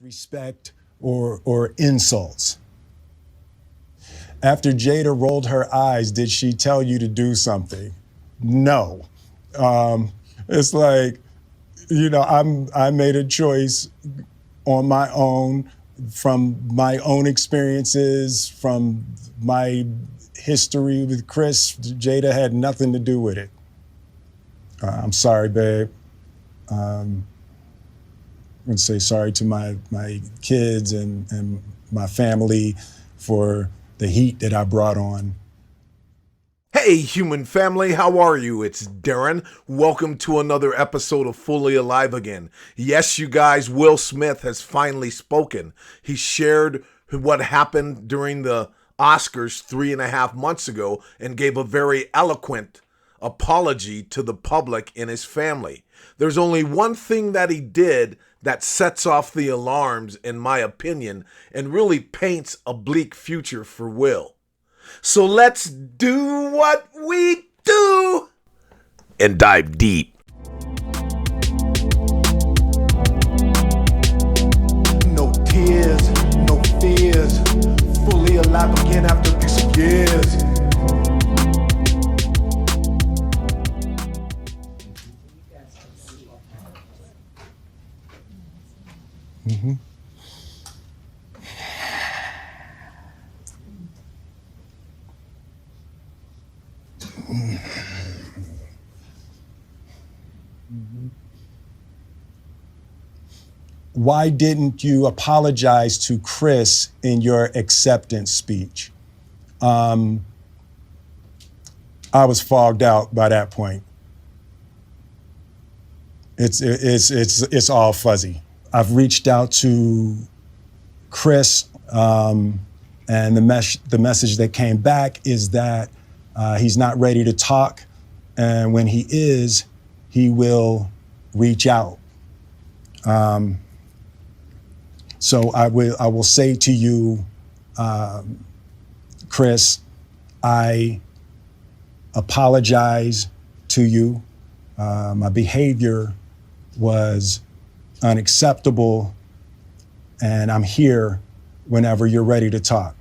Respect or insults. After Jada rolled her eyes, did she tell you to do something? No. It's like, I made a choice on my own from my own experiences, from my history with Chris. Jada had nothing to do with it. I'm sorry, babe. I'm going to say sorry to my kids and my family for the heat that I brought on. Hey, human family, how are you? It's Darren. Welcome to another episode of Fully Alive Again. Yes, you guys, Will Smith has finally spoken. He shared what happened during the Oscars 3.5 months ago and gave a very eloquent apology to the public and his family. There's only one thing that he did that sets off the alarms, in my opinion, and really paints a bleak future for Will. So let's do what we do and dive deep. No tears, no fears, fully alive again after these years. Mm-hmm. Why didn't you apologize to Chris in your acceptance speech? I was fogged out by that point. It's all fuzzy. I've reached out to Chris, and the message that came back is that he's not ready to talk, and when he is, he will reach out. So I will say to you, Chris, I apologize to you. My behavior was unacceptable, and I'm here whenever you're ready to talk.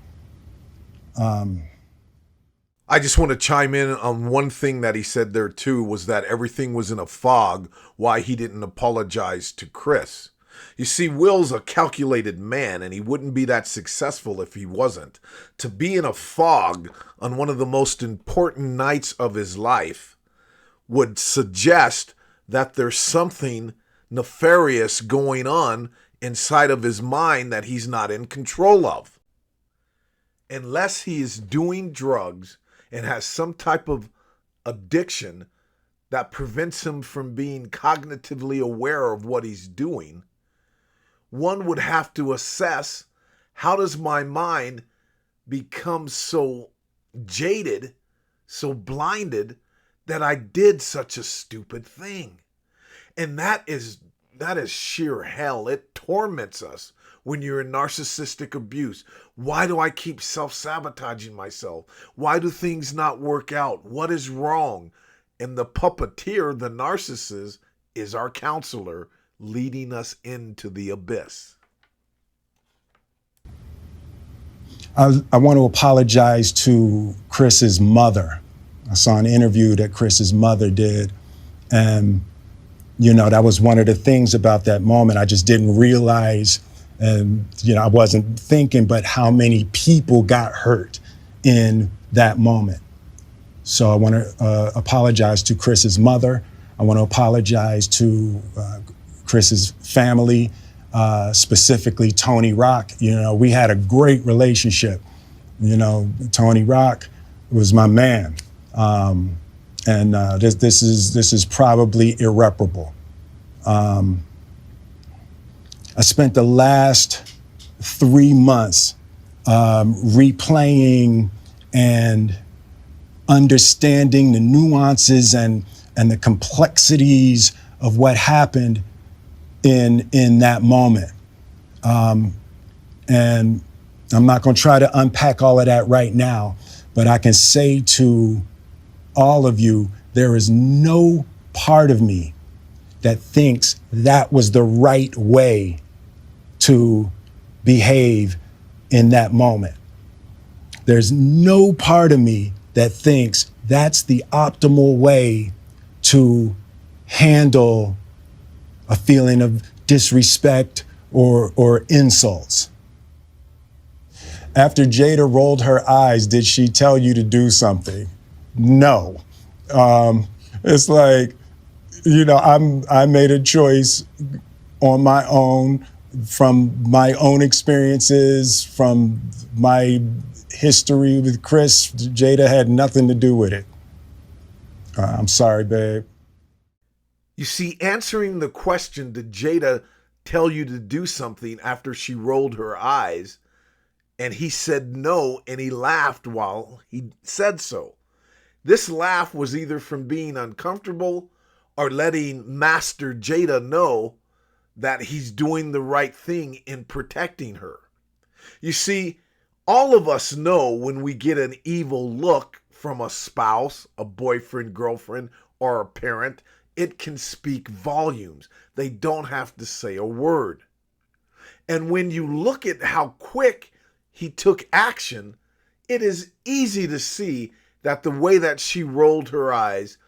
I just want to chime in on one thing that he said there too, was that everything was in a fog, why he didn't apologize to Chris. You see, Will's a calculated man, and he wouldn't be that successful if he wasn't. To be in a fog on one of the most important nights of his life would suggest that there's something nefarious going on inside of his mind that he's not in control of. Unless he is doing drugs and has some type of addiction that prevents him from being cognitively aware of what he's doing, one would have to assess, how does my mind become so jaded, so blinded, that I did such a stupid thing? And that is sheer hell. It torments us when you're in narcissistic abuse. Why do I keep self-sabotaging myself? Why do things not work out? What is wrong? And the puppeteer, the narcissist, is our counselor, leading us into the abyss. I want to apologize to Chris's mother. I saw an interview that Chris's mother did, and that was one of the things about that moment. I just didn't realize, and I wasn't thinking, but how many people got hurt in that moment. So I want to apologize to Chris's mother. I want to apologize to Chris's family, specifically Tony Rock. We had a great relationship. Tony Rock was my man. And this is probably irreparable. I spent the last 3 months replaying and understanding the nuances and the complexities of what happened in that moment. And I'm not going to try to unpack all of that right now, but I can say to all of you, there is no part of me that thinks that was the right way to behave in that moment. There's no part of me that thinks that's the optimal way to handle a feeling of disrespect or insults. After Jada rolled her eyes, did she tell you to do something? No. It's like, I made a choice on my own, from my own experiences, from my history with Chris. Jada had nothing to do with it. I'm sorry, babe. You see, answering the question, did Jada tell you to do something, after she rolled her eyes, and he said no, and he laughed while he said so. This laugh was either from being uncomfortable or letting Master Jada know that he's doing the right thing in protecting her. You see, all of us know when we get an evil look from a spouse, a boyfriend, girlfriend, or a parent, it can speak volumes. They don't have to say a word. And when you look at how quick he took action, it is easy to see that the way that she rolled her eyes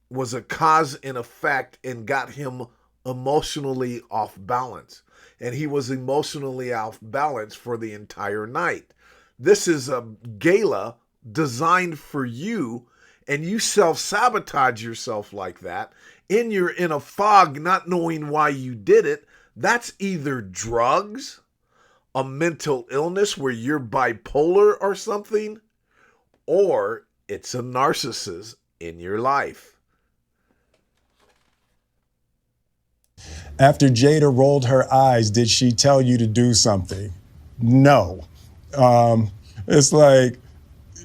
was a cause and effect and got him emotionally off balance. And he was emotionally off balance for the entire night. This is a gala designed for you, and you self-sabotage yourself like that, and you're in a fog not knowing why you did it. That's either drugs, a mental illness where you're bipolar or something, or it's a narcissist in your life. After Jada rolled her eyes, did she tell you to do something? No. It's like,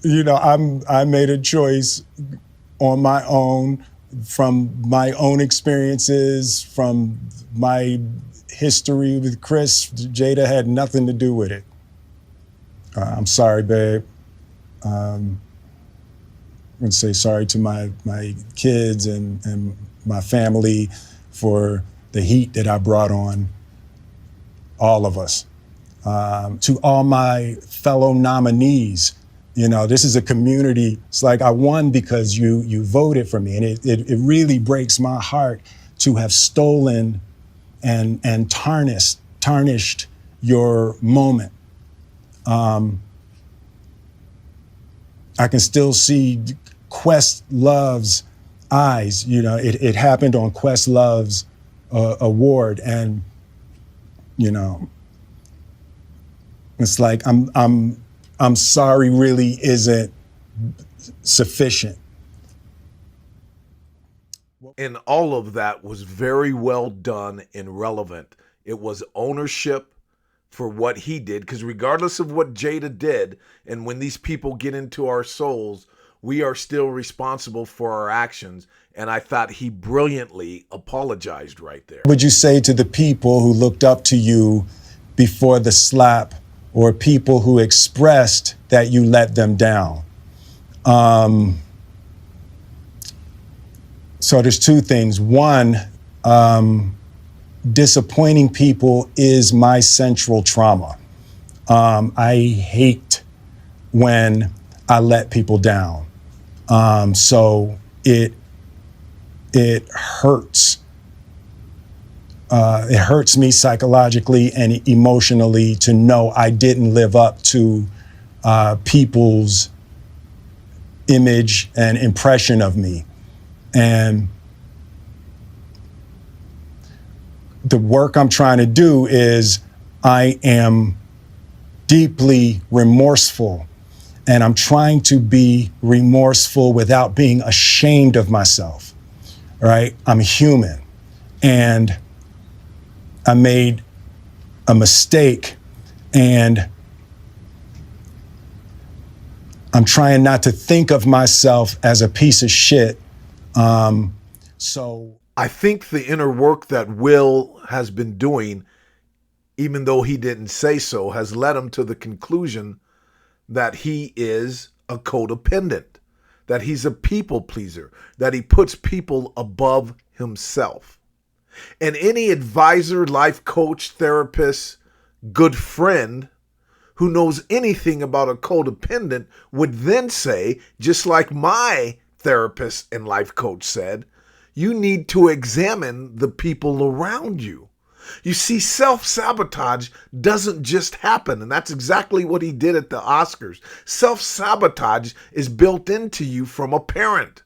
I made a choice on my own, from my own experiences, from my history with Chris. Jada had nothing to do with it. I'm sorry, babe. I'm going to say sorry to my kids and my family for the heat that I brought on all of us. To all my fellow nominees, this is a community. It's like I won because you voted for me. And it really breaks my heart to have stolen and tarnished your moment. I can still see Questlove's eyes. It happened on Questlove's award, and it's like I'm sorry really isn't sufficient. And all of that was very well done and relevant. It was ownership for what he did, because regardless of what Jada did, and when these people get into our souls, we are still responsible for our actions. And I thought he brilliantly apologized right there. What would you say to the people who looked up to you before the slap, or people who expressed that you let them down? So there's two things. One, disappointing people is my central trauma. I hate when I let people down. So it hurts. It hurts me psychologically and emotionally to know I didn't live up to people's image and impression of me. And the work I'm trying to do is I am deeply remorseful, and I'm trying to be remorseful without being ashamed of myself, right? I'm human, and I made a mistake, and I'm trying not to think of myself as a piece of shit. So I think the inner work that Will has been doing, even though he didn't say so, has led him to the conclusion that he is a codependent, that he's a people pleaser, that he puts people above himself. And any advisor, life coach, therapist, good friend who knows anything about a codependent would then say, just like my therapist and life coach said, you need to examine the people around you. You see, self-sabotage doesn't just happen, and that's exactly what he did at the Oscars. Self-sabotage is built into you from a parent,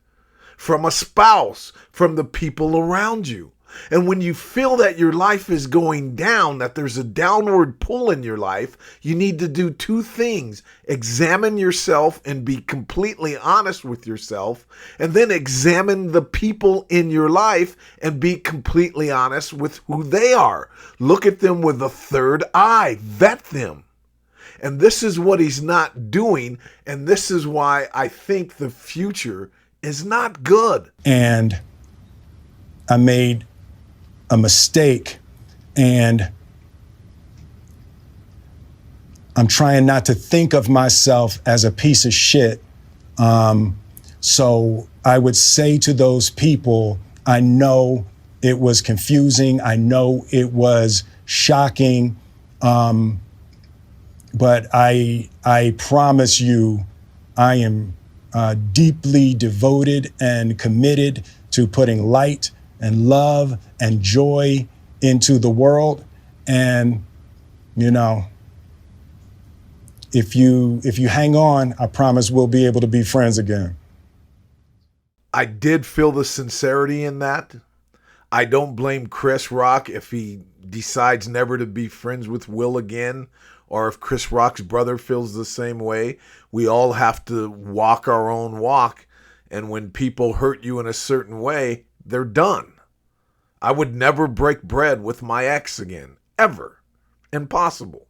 from a spouse, from the people around you. And when you feel that your life is going down, that there's a downward pull in your life, you need to do two things. Examine yourself and be completely honest with yourself, and then examine the people in your life and be completely honest with who they are. Look at them with a third eye. Vet them. And this is what he's not doing, and this is why I think the future is not good. And I made a mistake, and I'm trying not to think of myself as a piece of shit. So I would say to those people, I know it was confusing. I know it was shocking. But I promise you, I am deeply devoted and committed to putting light and love and joy into the world. And, you know, if you hang on, I promise we'll be able to be friends again. I did feel the sincerity in that. I don't blame Chris Rock if he decides never to be friends with Will again, or if Chris Rock's brother feels the same way. We all have to walk our own walk. And when people hurt you in a certain way, they're done. I would never break bread with my ex again, ever. Impossible.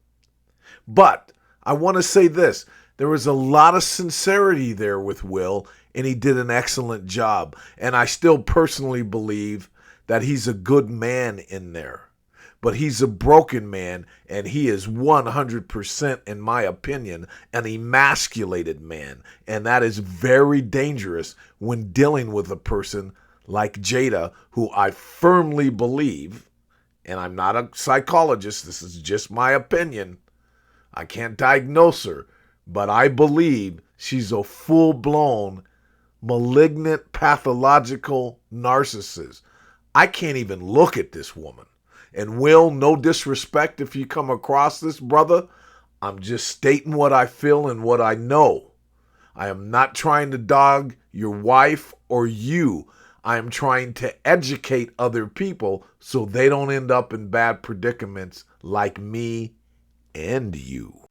But I want to say this. There was a lot of sincerity there with Will, and he did an excellent job. And I still personally believe that he's a good man in there. But he's a broken man, and he is 100%, in my opinion, an emasculated man. And that is very dangerous when dealing with a person like Jada, who I firmly believe, and I'm not a psychologist, this is just my opinion, I can't diagnose her, but I believe she's a full-blown, malignant, pathological narcissist. I can't even look at this woman. And Will, no disrespect if you come across this, brother, I'm just stating what I feel and what I know. I am not trying to dog your wife or you. I am trying to educate other people so they don't end up in bad predicaments like me and you.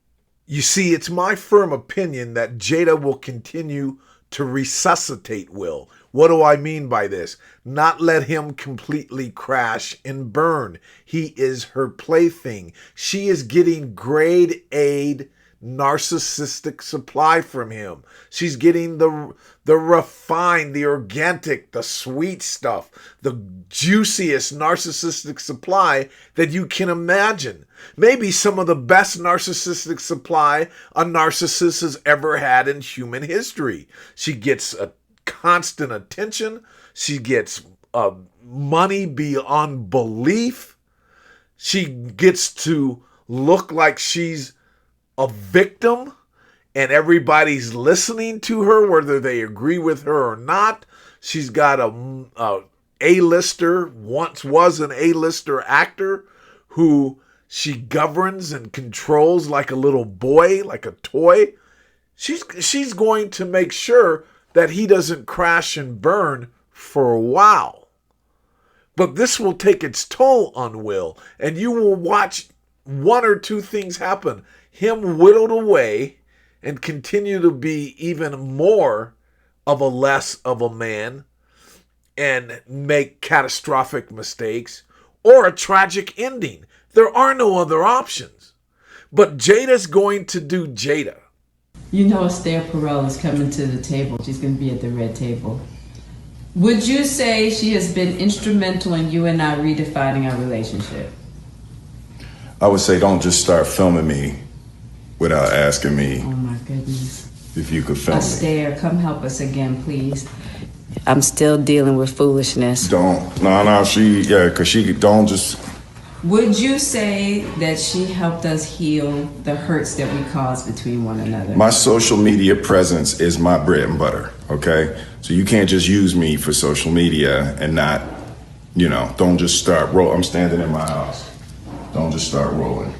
You see, it's my firm opinion that Jada will continue to resuscitate Will. What do I mean by this? Not let him completely crash and burn. He is her plaything. She is getting grade A narcissistic supply from him. She's getting the refined, the organic, the sweet stuff, the juiciest narcissistic supply that you can imagine. Maybe some of the best narcissistic supply a narcissist has ever had in human history. She gets a constant attention. She gets money beyond belief. She gets to look like she's a victim, and everybody's listening to her, whether they agree with her or not. She's got a A-lister, once was an A-lister actor, who she governs and controls like a little boy, like a toy. She's going to make sure that he doesn't crash and burn for a while. But this will take its toll on Will, and you will watch one or two things happen. Him whittled away and continue to be even more of a less of a man and make catastrophic mistakes, or a tragic ending. There are no other options. But Jada's going to do Jada. You know Esther Perel is coming to the table. She's going to be at the red table. Would you say she has been instrumental in you and I redefining our relationship? I would say don't just start filming me without asking me Oh my goodness. if you could film me. Esther, come help us again, please. I'm still dealing with foolishness. Cause she don't just. Would you say that she helped us heal the hurts that we caused between one another? My social media presence is my bread and butter, okay? So you can't just use me for social media and not, don't just start roll. I'm standing in my house. Don't just start rolling.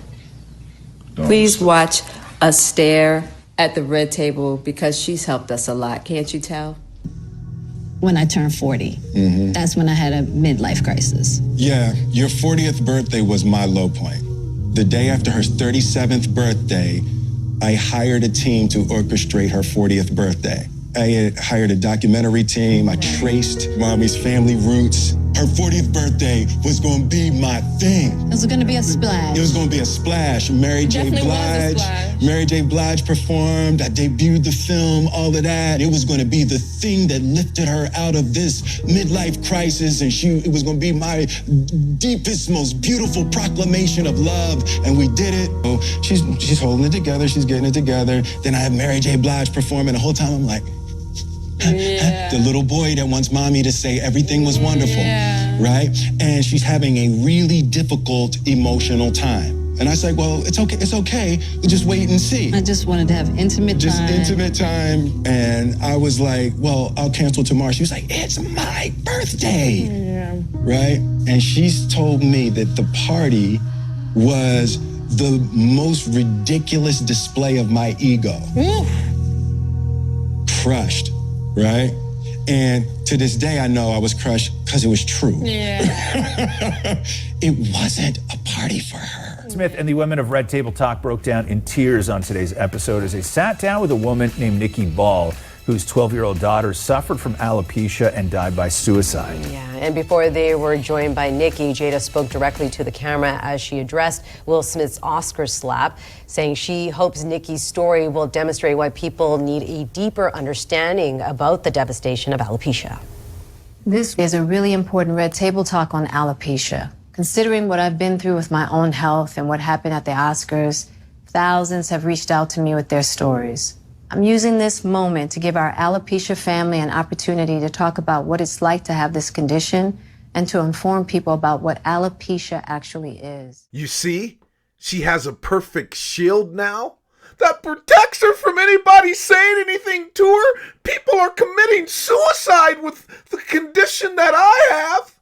Please watch us stare at the red table because she's helped us a lot. Can't you tell? When I turned 40, that's when I had a midlife crisis. Yeah, your 40th birthday was my low point. The day after her 37th birthday, I hired a team to orchestrate her 40th birthday. I hired a documentary team. I traced Mommy's family roots. Her 40th birthday was going to be my thing. It was going to be a splash. It was going to be a splash. Mary J. Blige performed. I debuted the film, all of that. It was going to be the thing that lifted her out of this midlife crisis, and it was going to be my deepest, most beautiful proclamation of love, and we did it. Oh, she's holding it together. She's getting it together. Then I have Mary J. Blige perform, and the whole time I'm like, the little boy that wants mommy to say everything was wonderful, right? And she's having a really difficult emotional time. And I said, well, it's okay. We'll just wait and see. I just wanted to have intimate time. And I was like, well, I'll cancel tomorrow. She was like, it's my birthday, right? And she's told me that the party was the most ridiculous display of my ego. Crushed. Right? And to this day, I know I was crushed because it was true. It wasn't a party for her. Smith and the women of Red Table Talk broke down in tears on today's episode as they sat down with a woman named Nikki Ball, whose 12-year-old daughter suffered from alopecia and died by suicide. Yeah, and before they were joined by Nikki, Jada spoke directly to the camera as she addressed Will Smith's Oscar slap, saying she hopes Nikki's story will demonstrate why people need a deeper understanding about the devastation of alopecia. This is a really important Red Table Talk on alopecia. Considering what I've been through with my own health and what happened at the Oscars, thousands have reached out to me with their stories. I'm using this moment to give our alopecia family an opportunity to talk about what it's like to have this condition and to inform people about what alopecia actually is. You see, she has a perfect shield now that protects her from anybody saying anything to her. People are committing suicide with the condition that I have.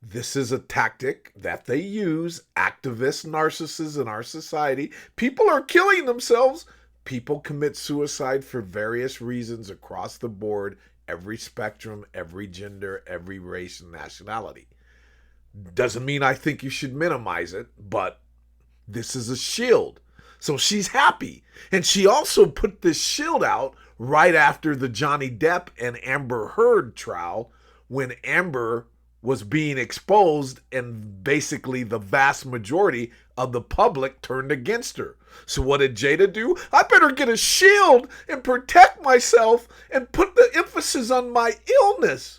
This is a tactic that they use, activists, narcissists in our society. People are killing themselves. People commit suicide for various reasons across the board, every spectrum, every gender, every race and nationality. Doesn't mean I think you should minimize it, but this is a shield. So she's happy. And she also put this shield out right after the Johnny Depp and Amber Heard trial, when Amber was being exposed and basically the vast majority of the public turned against her. So what did Jada do? I better get a shield and protect myself and put the emphasis on my illness.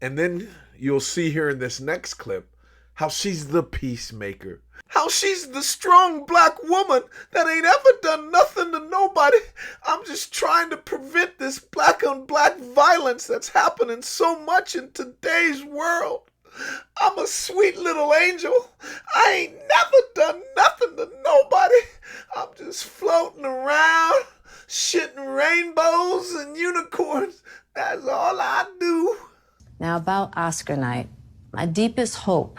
And then you'll see here in this next clip how she's the peacemaker. How she's the strong black woman that ain't ever done nothing to nobody. I'm just trying to prevent this black on black violence that's happening so much in today's world. I'm a sweet little angel. I ain't never done nothing to nobody. I'm just floating around, shitting rainbows and unicorns. That's all I do. Now about Oscar night, my deepest hope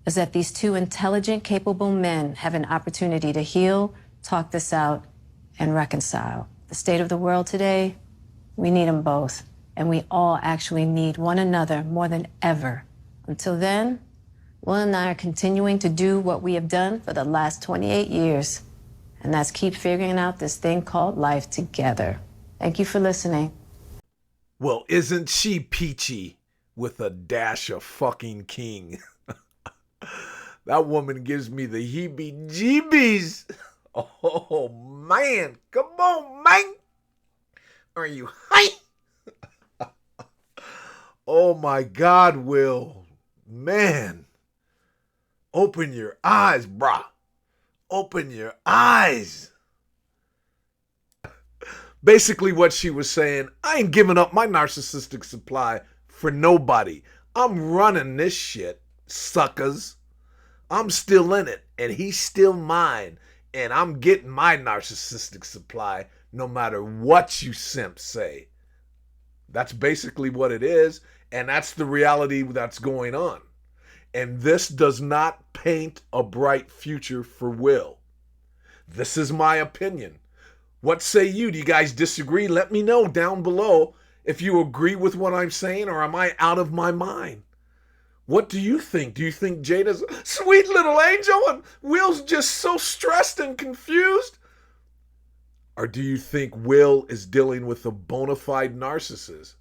is that these two intelligent, capable men have an opportunity to heal, talk this out, and reconcile. The state of the world today, we need them both. And we all actually need one another more than ever. Until then, Will and I are continuing to do what we have done for the last 28 years. And that's keep figuring out this thing called life together. Thank you for listening. Well, isn't she peachy with a dash of fucking king? That woman gives me the heebie-jeebies. Oh, man. Come on, man. Are you high? Oh, my God, Will. Man. Open your eyes, brah. Open your eyes. Basically what she was saying, I ain't giving up my narcissistic supply for nobody. I'm running this shit, suckers. I'm still in it, and he's still mine, and I'm getting my narcissistic supply no matter what you simps say. That's basically what it is, and that's the reality that's going on. And this does not paint a bright future for Will. This is my opinion. What say you? Do you guys disagree? Let me know down below if you agree with what I'm saying, or am I out of my mind? What do you think? Do you think Jada's a sweet little angel and Will's just so stressed and confused? Or do you think Will is dealing with a bona fide narcissist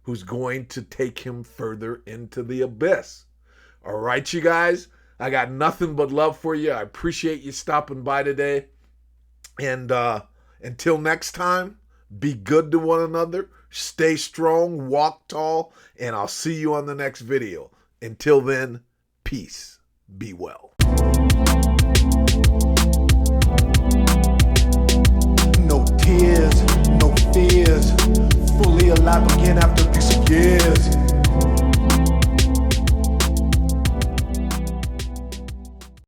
who's going to take him further into the abyss? All right, you guys, I got nothing but love for you. I appreciate you stopping by today. And until next time, be good to one another, stay strong, walk tall, and I'll see you on the next video. Until then, peace. Be well. No tears, no fears. Fully alive again after 6 years.